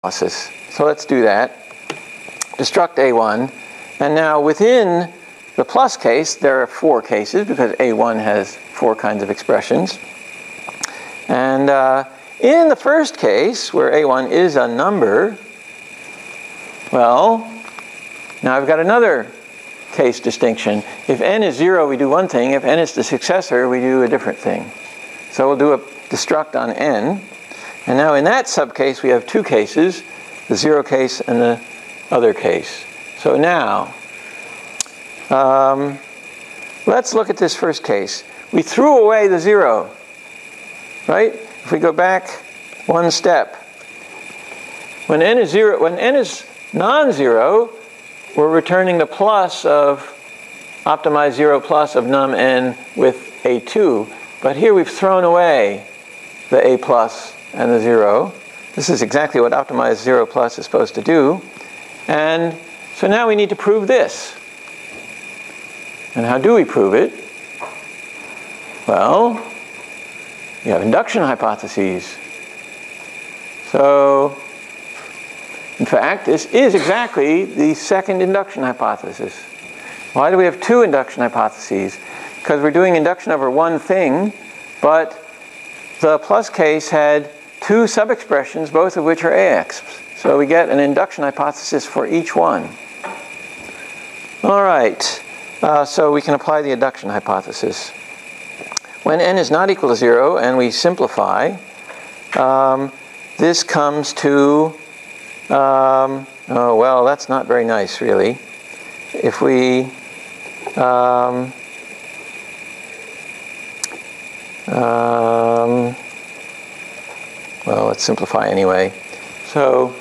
analysis. So let's do that. Destruct A1. And now within the plus case, there are 4 cases because A1 has 4 kinds of expressions. And in the first case, where A1 is a number, well, now I've got another case distinction. If n is 0, we do one thing. If n is the successor, we do a different thing. So we'll do a destruct on n. And now in that subcase, we have 2 cases, the 0 case and the other case. So now, let's look at this first case. We threw away the 0, right? If we go back one step, when n is 0, when n is non-zero, we're returning the plus of optimized 0 plus of num n with A2. But here we've thrown away the A plus and the 0. This is exactly what optimized 0 plus is supposed to do. And so now we need to prove this. And how do we prove it? Well, we have induction hypotheses. So, in fact, this is exactly the second induction hypothesis. Why do we have 2 induction hypotheses? Because we're doing induction over one thing, but the plus case had 2 sub-expressions, both of which are AX. So we get an induction hypothesis for each one. All right, so we can apply the induction hypothesis. When n is not equal to 0 and we simplify, this comes to, oh, well, that's not very nice, really. If we, well, let's simplify anyway. So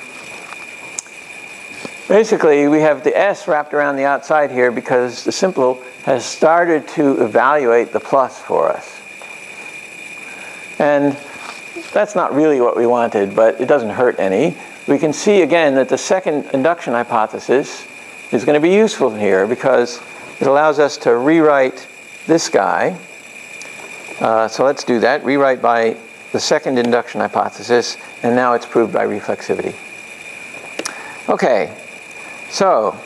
basically, we have the S wrapped around the outside here because the simple has started to evaluate the plus for us. And that's not really what we wanted, but it doesn't hurt any. We can see again that the second induction hypothesis is going to be useful here because it allows us to rewrite this guy. So let's do that. Rewrite by the second induction hypothesis, and now it's proved by reflexivity. Okay, so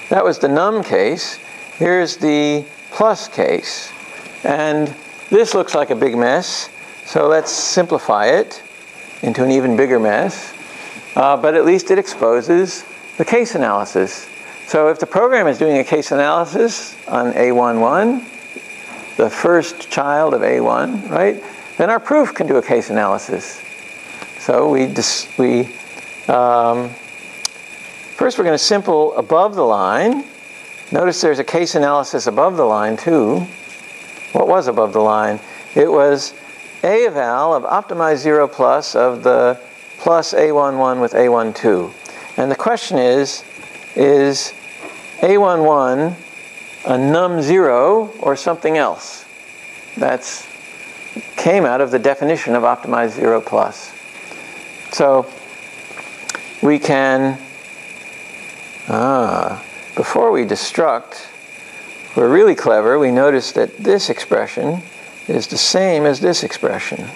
that was the num case. Here's the plus case. And this looks like a big mess. So let's simplify it into an even bigger mess. But at least it exposes the case analysis. So if the program is doing a case analysis on A11, the first child of A1, right, then our proof can do a case analysis. So first we're going to simple above the line. Notice there's a case analysis above the line too. What was above the line? It was A eval of optimized 0 plus of the plus A11 with A12. And the question is A11 a num 0 or something else? That's came out of the definition of optimized 0 plus. So we can, before we destruct, we're really clever. We notice that this expression is the same as this expression.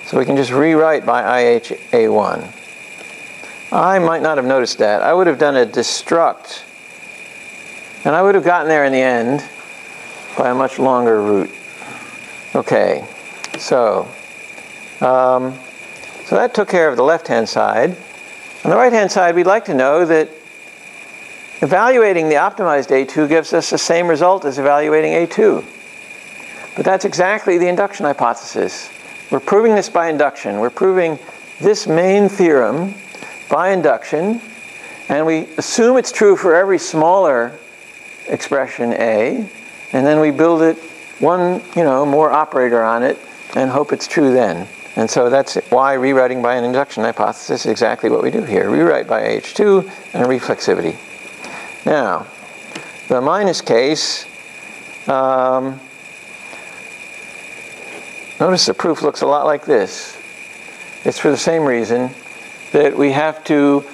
So we can just rewrite by IHA1. I might not have noticed that. I would have done a destruct, and I would have gotten there in the end by a much longer route. Okay, so that took care of the left-hand side. On the right-hand side, we'd like to know that evaluating the optimized A2 gives us the same result as evaluating A2. But that's exactly the induction hypothesis. We're proving this by induction. We're proving this main theorem by induction, and we assume it's true for every smaller expression A, and then we build it one, more operator on it and hope it's true then. And so that's why rewriting by an induction hypothesis is exactly what we do here. Rewrite by H2 and reflexivity. Now, the minus case, notice the proof looks a lot like this. It's for the same reason that we have to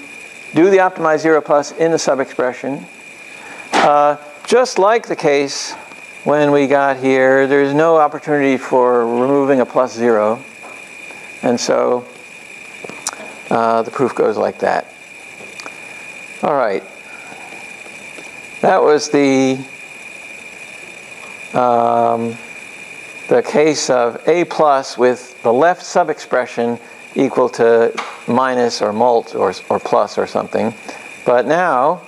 do the optimized 0 plus in the sub-expression. Just like the case when we got here, there's no opportunity for removing a plus 0. And so the proof goes like that. All right. That was the case of A plus with the left sub-expression equal to minus or mult or plus or something. But now,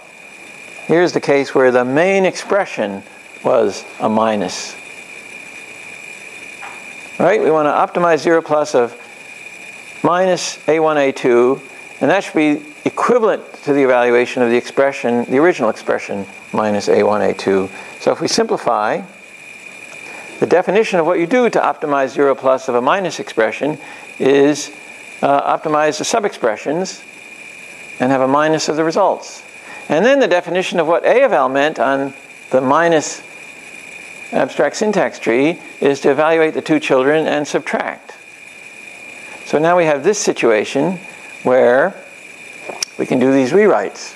here's the case where the main expression was a minus. Right? We want to optimize 0 plus of minus A1, A2, and that should be equivalent to the evaluation of the expression, the original expression, minus A1, A2. So if we simplify, the definition of what you do to optimize 0 plus of a minus expression is optimize the sub-expressions and have a minus of the results. And then the definition of what A eval meant on the minus abstract syntax tree is to evaluate the two children and subtract. So now we have this situation where we can do these rewrites.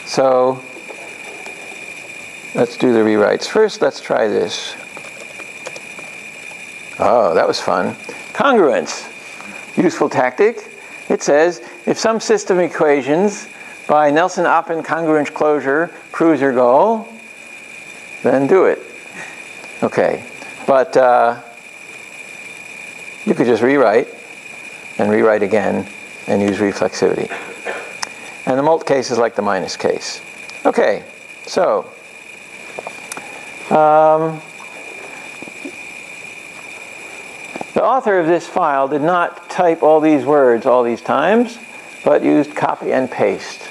So let's do the rewrites. First, let's try this. Oh, that was fun. Congruence. Useful tactic. It says, if some system of equations by Nelson-Oppen congruence closure proves your goal, then do it. Okay. But you could just rewrite and rewrite again and use reflexivity. And the mult case is like the minus case. Okay. So the author of this file did not type all these words all these times, but used copy and paste.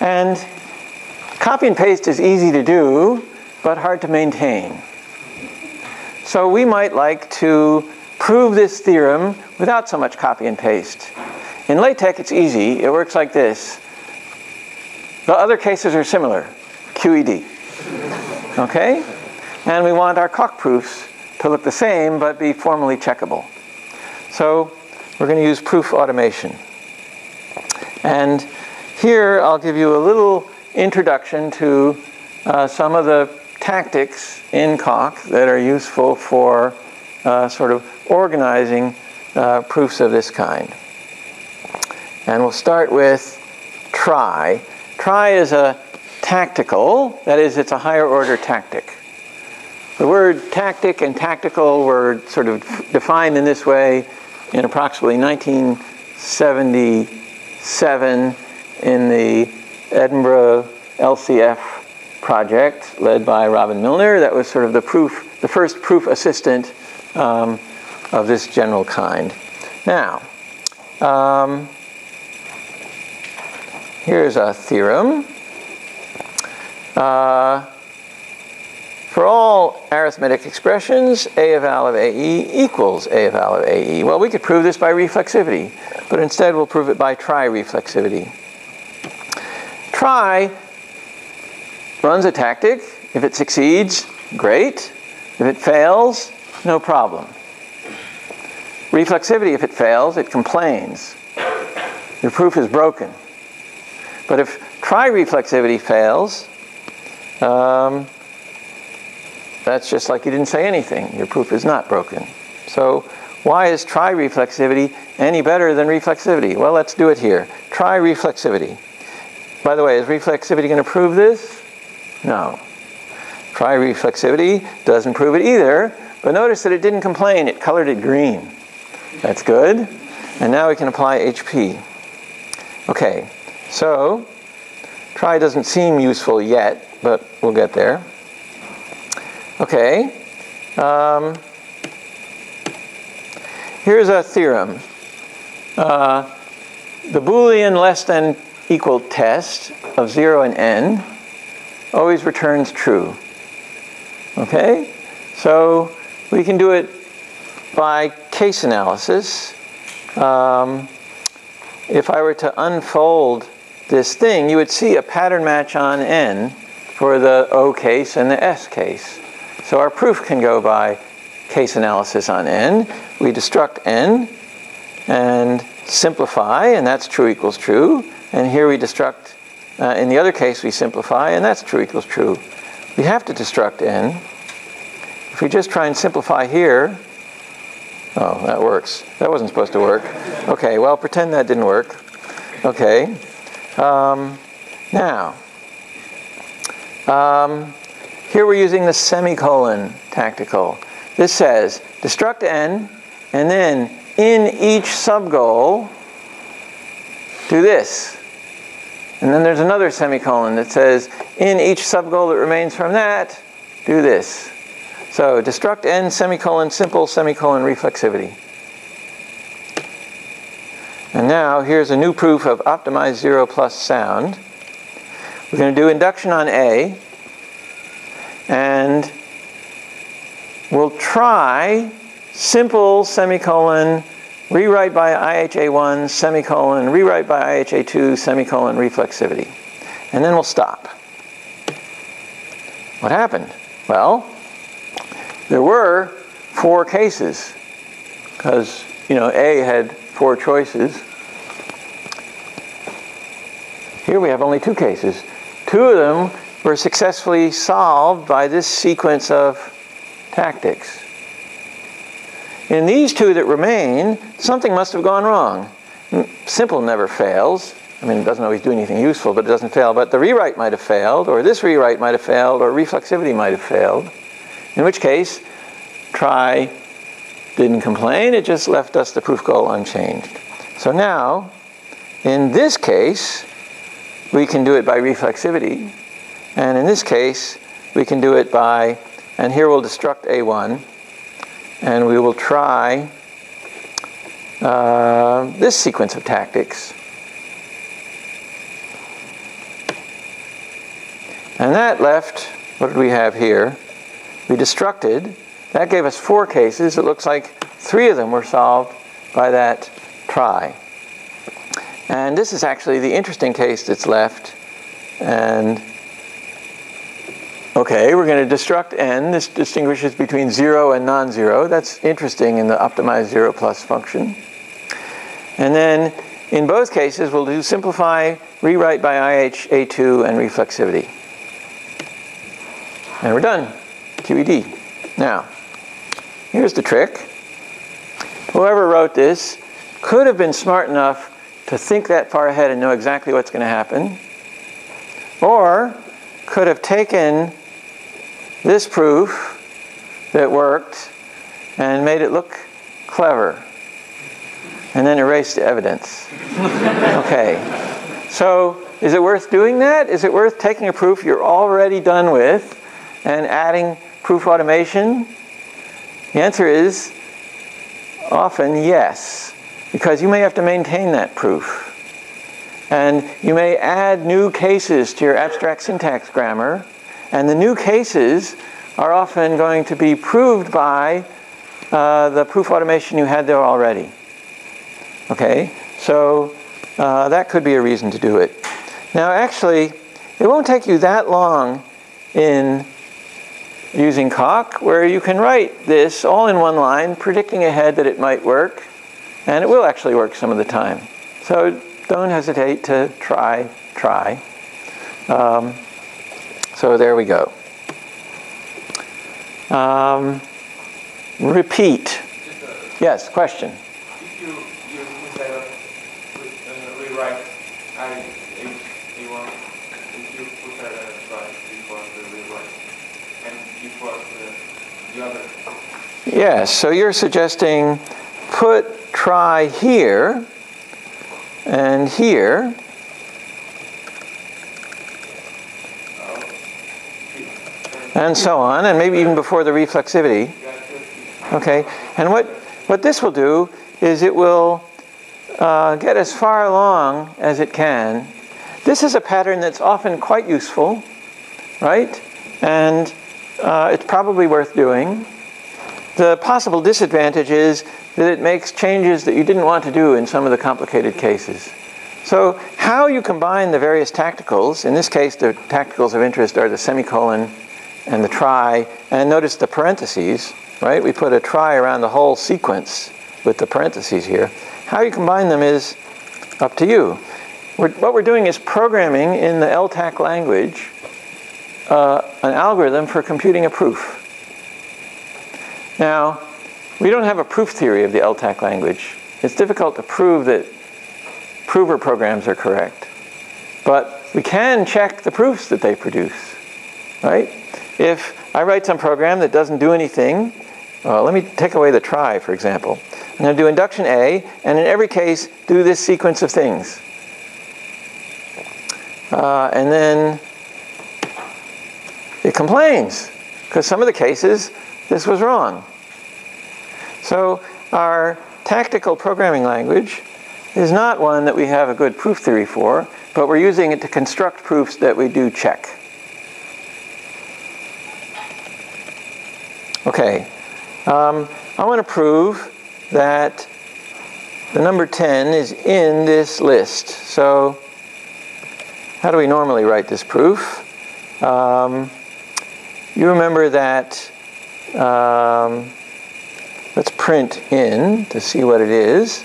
And copy and paste is easy to do, but hard to maintain. So we might like to prove this theorem without so much copy and paste. In LaTeX, it's easy. It works like this. The other cases are similar. QED. Okay? And we want our coq proofs to look the same, but be formally checkable. So we're going to use proof automation. And here I'll give you a little introduction to some of the tactics in coq that are useful for sort of organizing proofs of this kind. And we'll start with try. Try is a tactical, that is, it's a higher order tactic. The word tactic and tactical were sort of defined in this way in approximately 1977 in the Edinburgh LCF project led by Robin Milner. That was sort of the first proof assistant of this general kind. Now, here's a theorem. For all arithmetic expressions, A eval of AE equals A eval of AE. Well, we could prove this by reflexivity, but instead we'll prove it by try reflexivity. Try runs a tactic. If it succeeds, great. If it fails, no problem. Reflexivity, if it fails, it complains. Your proof is broken. But if try reflexivity fails, that's just like you didn't say anything. Your proof is not broken. So why is try reflexivity any better than reflexivity? Well, let's do it here. Try reflexivity. By the way, is reflexivity going to prove this? No. Try reflexivity doesn't prove it either, but notice that it didn't complain. It colored it green. That's good. And now we can apply HP. Okay, so try doesn't seem useful yet, but we'll get there. Okay, here's a theorem. The Boolean less than equal test of 0 and n always returns true. Okay, so we can do it by case analysis. If I were to unfold this thing, you would see a pattern match on n for the O case and the S case. So our proof can go by case analysis on n. We destruct n and simplify, and that's true equals true. And here we destruct, in the other case we simplify, and that's true equals true. We have to destruct n. If we just try and simplify here, Oh, that works. That wasn't supposed to work. Okay, well, pretend that didn't work. Okay. Now, here we're using the semicolon tactical. This says, destruct n, and then in each subgoal, do this. And then there's another semicolon that says, in each subgoal that remains from that, do this. So, destruct n, semicolon, simple, semicolon, reflexivity. And now, here's a new proof of optimized 0 plus sound. We're going to do induction on A, and we'll try simple, semicolon, rewrite by IHA1, semicolon, rewrite by IHA2, semicolon, reflexivity. And then we'll stop. What happened? Well, there were 4 cases, because, A had 4 choices. Here we have only 2 cases. 2 of them were successfully solved by this sequence of tactics. In these 2 that remain, something must have gone wrong. Simple never fails. I mean, it doesn't always do anything useful, but it doesn't fail. But the rewrite might have failed, or this rewrite might have failed, or reflexivity might have failed. In which case, try didn't complain. It just left us the proof goal unchanged. So now, in this case, we can do it by reflexivity. And in this case, we can do it by, and here we'll destruct A1. And we will try this sequence of tactics. And that left, what did we have here? We destructed. That gave us 4 cases. It looks like 3 of them were solved by that try. And this is actually the interesting case that's left. And okay, we're going to destruct n. This distinguishes between 0 and non-zero. That's interesting in the optimized 0 plus function. And then in both cases, we'll do simplify, rewrite by IHA2, and reflexivity. And we're done. QED. Now, here's the trick. Whoever wrote this could have been smart enough to think that far ahead and know exactly what's going to happen, or could have taken this proof that worked and made it look clever, and then erased the evidence. Okay, so is it worth doing that? Is it worth taking a proof you're already done with and adding proof automation? The answer is often yes, because you may have to maintain that proof. And you may add new cases to your abstract syntax grammar, and the new cases are often going to be proved by the proof automation you had there already. Okay, so that could be a reason to do it. Now actually, it won't take you that long in using coq, where you can write this all in one line, predicting ahead that it might work, and it will actually work some of the time. So don't hesitate to try. So there we go. Repeat. Yes, question. If you use instead of rewrite A1, if you put a try before the rewrite and before the other. Yes, so you're suggesting put try here and here. And so on, and maybe even before the reflexivity. Okay, and what this will do is it will get as far along as it can. This is a pattern that's often quite useful, right? And it's probably worth doing. The possible disadvantage is that it makes changes that you didn't want to do in some of the complicated cases. So how you combine the various tacticals, in this case the tacticals of interest are the semicolon and the try, and notice the parentheses, right? We put a try around the whole sequence with the parentheses here. How you combine them is up to you. What we're doing is programming in the LTAC language an algorithm for computing a proof. Now, we don't have a proof theory of the LTAC language. It's difficult to prove that prover programs are correct. But we can check the proofs that they produce, right? If I write some program that doesn't do anything, let me take away the try, for example. I'm going to do induction A, and in every case, do this sequence of things. And then it complains, because some of the cases, this was wrong. So our tactical programming language is not one that we have a good proof theory for, but we're using it to construct proofs that we do check. Okay, I want to prove that the number 10 is in this list. So how do we normally write this proof? You remember that, let's print in to see what it is.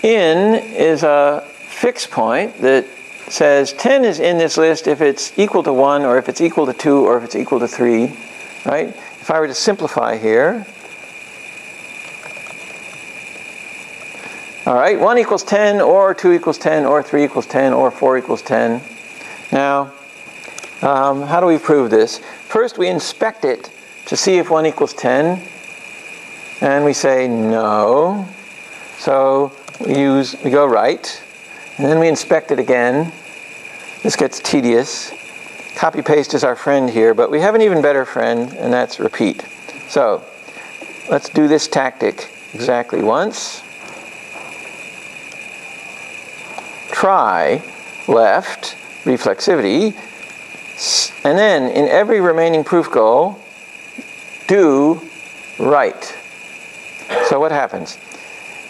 In is a fixed point that says 10 is in this list if it's equal to 1, or if it's equal to 2, or if it's equal to 3, right? If I were to simplify here, all right, 1 equals 10, or 2 equals 10, or 3 equals 10, or 4 equals 10. Now, how do we prove this? First, we inspect it to see if 1 equals 10, and we say no. So we go right, and then we inspect it again. This gets tedious. Copy paste is our friend here, but we have an even better friend, and that's repeat. So let's do this tactic exactly once. Try left, reflexivity, and then in every remaining proof goal, do right. So what happens?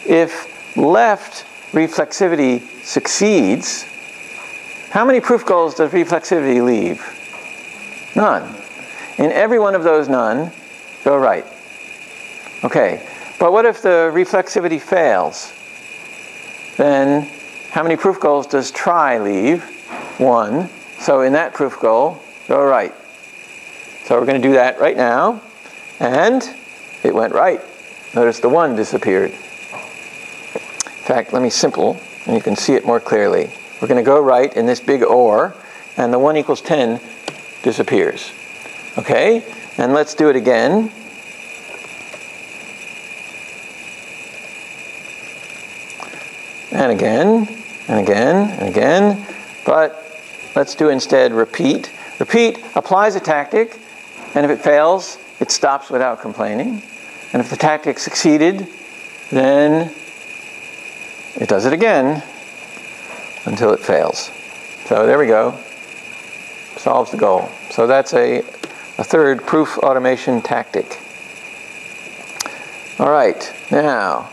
If left reflexivity succeeds, how many proof goals does reflexivity leave? None. In every one of those none, go right. Okay, but what if the reflexivity fails? Then how many proof goals does try leave? 1. So in that proof goal, go right. So we're going to do that right now, and it went right. Notice the 1 disappeared. In fact, let me simple, and you can see it more clearly. We're going to go right in this big OR, and the 1 equals 10 disappears. Okay, and let's do it again. And again, and again, and again. But let's do instead repeat. Repeat applies a tactic, and if it fails, it stops without complaining. And if the tactic succeeded, then it does it again until it fails. So there we go. Solves the goal. So that's a third proof automation tactic. All right, now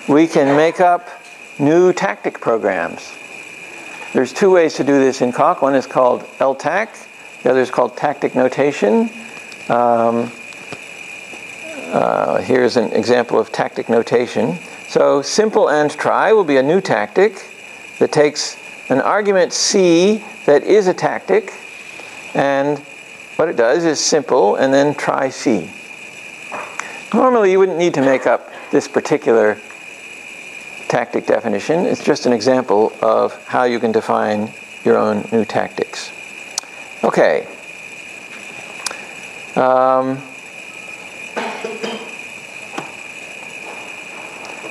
we can make up new tactic programs. There's 2 ways to do this in coq. One is called LTAC. The other is called tactic notation. Here's an example of tactic notation. So simple and try will be a new tactic that takes an argument C that is a tactic, and what it does is simple and then try C. Normally you wouldn't need to make up this particular tactic definition. It's just an example of how you can define your own new tactics. Okay.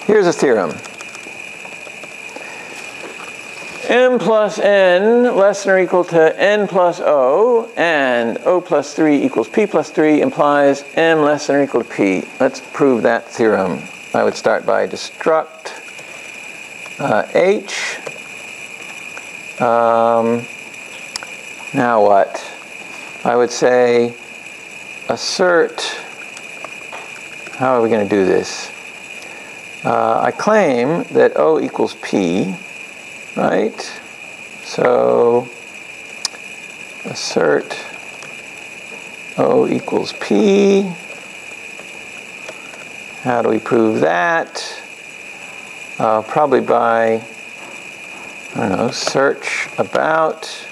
Here's a theorem. M plus n less than or equal to n plus O, and O plus 3 equals P plus 3 implies M less than or equal to P. Let's prove that theorem. I would start by destruct H. Now what? I would say assert, how are we going to do this? I claim that O equals P, right? So assert O equals P. How do we prove that? Probably by, I don't know, search about